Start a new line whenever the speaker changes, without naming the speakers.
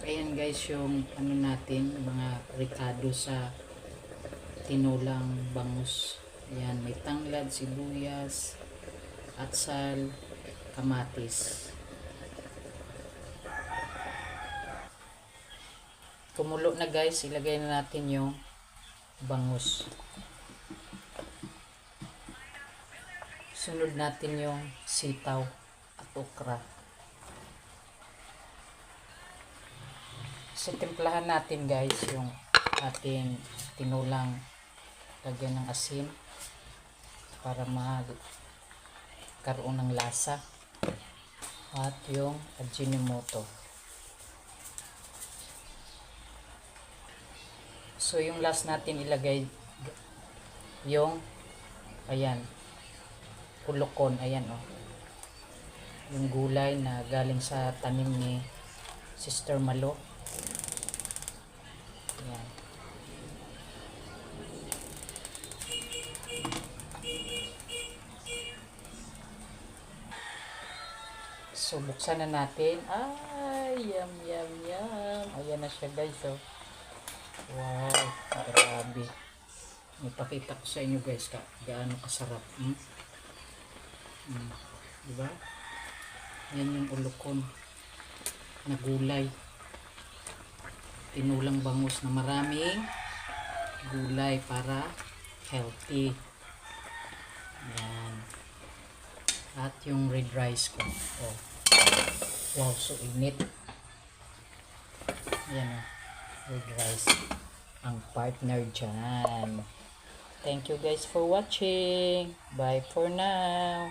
Ayan guys, yung ano natin, mga ricado sa tinulang bangus. Ayan, may tanglad, sibuyas, atsal, kamatis. Kumulo na guys, ilagay na natin yung bangus. Sunod natin yung sitaw at okra. So, timplahan natin guys yung ating tinulang, lagyan ng asin para magkaroon ng lasa, at yung ajinomoto. So, yung last natin ilagay yung ayan, kulokon, ayan oh, yung gulay na galing sa tanim ni Sister Malo. Ayan. So, buksan na natin. Ay, yum, yum, yum. Ayan na siya guys. Oh. Wow, grabe. Ipakita ko sa inyo guys gaano kasarap. Diba? Yan yung ulokon na gulay. Tinulang bangus na maraming gulay para healthy. Yan. At yung red rice ko. Oh. Wow, so init. Yan oh. Red rice. Ang partner dyan. Thank you guys for watching. Bye for now.